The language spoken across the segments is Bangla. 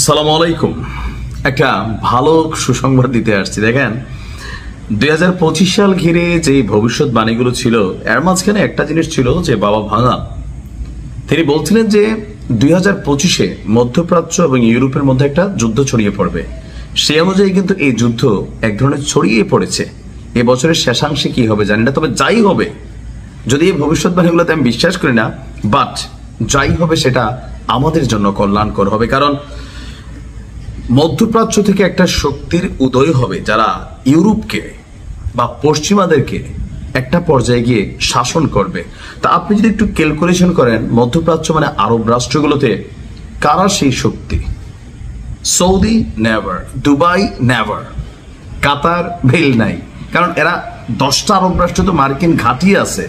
আসসালামু আলাইকুম। একটা ভালো সুসংবাদ দিতে আসছি। দেখেন 2025 সাল ঘিরে যে ভবিষ্যৎবাণীগুলো ছিল এর মাঝখানে একটা জিনিস ছিল যে বাবা ভাঙা তিনি বলছিলেন যে 2025-এ মধ্যপ্রাচ্য এবং ইউরোপের মধ্যে একটা যুদ্ধ ছড়িয়ে পড়বে। সেই অনুযায়ী কিন্তু এই যুদ্ধ এক ধরনের ছড়িয়ে পড়েছে। এবছরের শেষাংশে কি হবে জানি না, তবে যাই হবে, যদি এই ভবিষ্যৎবাণীগুলোতে আমি বিশ্বাস করি না, বাট যাই হবে সেটা আমাদের জন্য কল্যাণকর হবে। কারণ মধ্যপ্রাচ্য থেকে একটা শক্তির উদয় হবে যারা ইউরোপকে বা পশ্চিমাদেরকে একটা পর্যায়ে গিয়ে শাসন করবে। তা আপনি যদি একটু ক্যালকুলেশন করেন, মধ্যপ্রাচ্য মানে আরব রাষ্ট্রগুলোতে কারা সেই শক্তি? সৌদি নেভার, দুবাই নেভার, কাতার ভেল নাই, কারণ এরা 10টা আরব রাষ্ট্র তো মার্কিন ঘাঁটি আছে।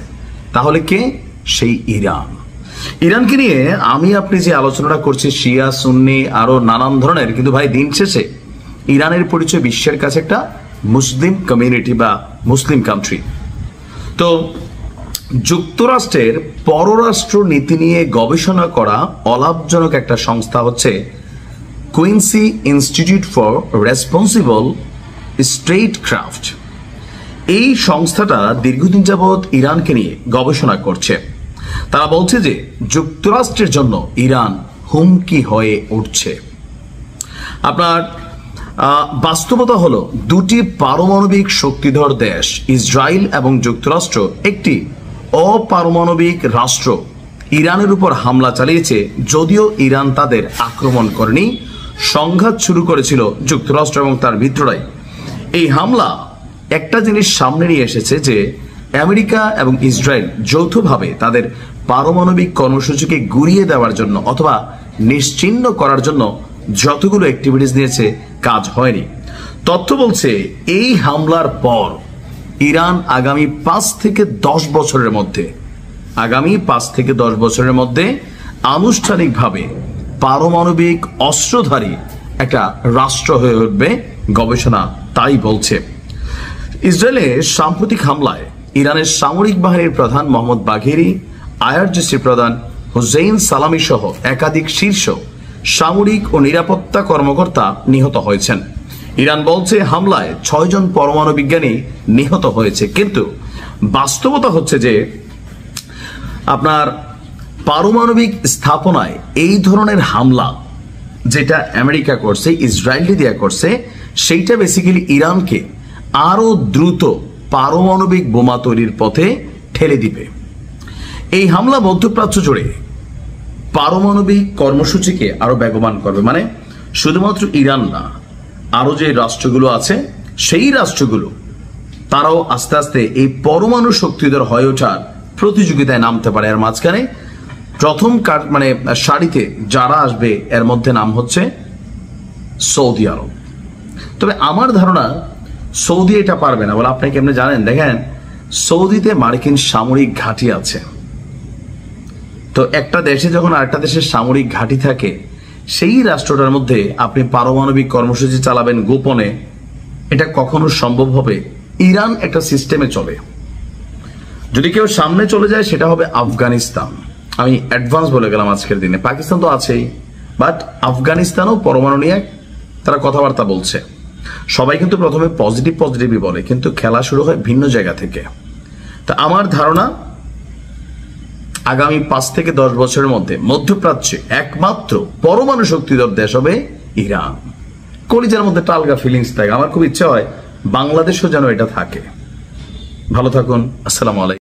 তাহলে কে? সেই ইরান। ইরানকে নিয়ে আমি আপনি যে আলোচনাটা করছি শিয়া সুন্নি আরো নানান ধরনের, কিন্তু ভাই দিন শেষে ইরানের পরিচয় বিশ্বের কাছে একটা মুসলিম কমিউনিটি বা মুসলিম কান্ট্রি। তো যুক্তরাষ্ট্রের পররাষ্ট্র নীতি নিয়ে গবেষণা করা অলাভজনক একটা সংস্থা হচ্ছে কুইন্সি ইনস্টিটিউট ফর রেসপন্সিবল স্টেটক্রাফট। এই সংস্থাটা দীর্ঘদিন যাবৎ ইরানকে নিয়ে গবেষণা করছে। তারা বলছে যে যুক্তরাষ্ট্রের জন্য ইরান হুমকি হয়ে উঠছে। আপনার বাস্তবতা হলো দুটি পারমাণবিক শক্তিধর দেশ ইসরায়েল এবং যুক্তরাষ্ট্র একটি অপারমাণবিক রাষ্ট্র ইরানের উপর হামলা চালিয়েছে। যদিও ইরান তাদের আক্রমণ করেনি, সংঘাত শুরু করেছিল যুক্তরাষ্ট্র এবং তার মিত্ররাই। এই হামলা একটা জিনিস সামনে নিয়ে এসেছে যে আমেরিকা এবং ইসরায়েল যৌথভাবে তাদের পারমাণবিক কর্মসূচিকে গুড়িয়ে দেওয়ার জন্য অথবা নিশ্চিহ্ন করার জন্য যতগুলো অ্যাক্টিভিটিস নিয়েছে কাজ হয়নি। তথ্য বলছে এই হামলার পর ইরান আগামী 5 থেকে 10 বছরের মধ্যে আনুষ্ঠানিকভাবে পারমাণবিক অস্ত্রধারী একটা রাষ্ট্র হয়ে উঠবে। গবেষণা তাই বলছে। ইসরায়েলের সাম্প্রতিক হামলায় ইরানের সামরিক বাহিনীর প্রধান মোহাম্মদ বাঘেরি, আইআরজিসি প্রধান হুসেইন সালামি সহ একাধিক শীর্ষ সামরিক ও নিরাপত্তা কর্মকর্তা নিহত হয়েছেন। ইরান বলছে হামলায় 6 জন পরমাণু বিজ্ঞানী নিহত হয়েছে। কিন্তু বাস্তবতা হচ্ছে যে আপনার পারমাণবিক স্থাপনায় এই ধরনের হামলা যেটা আমেরিকা করছে, ইসরায়েল দিয়ে করছে, সেইটা বেসিক্যালি ইরানকে আরো দ্রুত পারমাণবিক বোমা তৈরির পথে ঠেলে দিবে। এই হামলা মধ্যপ্রাচ্য জুড়ে পারমাণবিক কর্মসূচিকে আরো বেগবান করবে। মানে শুধুমাত্র ইরান না, আরো যে রাষ্ট্রগুলো আছে সেই রাষ্ট্রগুলো তারাও আস্তে আস্তে এই পরমাণু শক্তিধর হয়ে ওঠার প্রতিযোগিতায় নামতে পারে। এর মাঝখানে প্রথম সারিতে যারা আসবে এর মধ্যে নাম হচ্ছে সৌদি আরব। তবে আমার ধারণা সৌদি এটা পারবে না। বলে আপনি কেমনে জানেন? দেখেন, সৌদিতে মার্কিন সামরিক ঘাঁটি আছে। তো একটা দেশে যখন আরেকটা দেশের সামরিক ঘাঁটি থাকে, সেই রাষ্ট্রটার মধ্যে আপনি পারমাণবিক কর্মসূচি চালাবেন গোপনে, এটা কখনো সম্ভব হবে? ইরান একটা সিস্টেমে চলে। যদি কেউ সামনে চলে যায় সেটা হবে আফগানিস্তান। আমি অ্যাডভান্স বলে গেলাম আজকের দিনে। পাকিস্তান তো আছেই, বাট আফগানিস্তানও পরমাণু নিয়ে তারা কথাবার্তা বলছে। সবাই কিন্তু প্রথমে পজিটিভই বলে, কিন্তু খেলা শুরু হয় ভিন্ন জায়গা থেকে। তা আমার ধারণা আগামী 5 থেকে 10 বছরের মধ্যে মধ্যপ্রাচ্যে একমাত্র পরমাণু শক্তিধর দেশ হবে ইরান। কলিজার মধ্যে টালগা ফিলিংস থাকে। আমার খুব ইচ্ছা হয় বাংলাদেশও যেন এটা থাকে। ভালো থাকুন। আসসালামু আলাইকুম।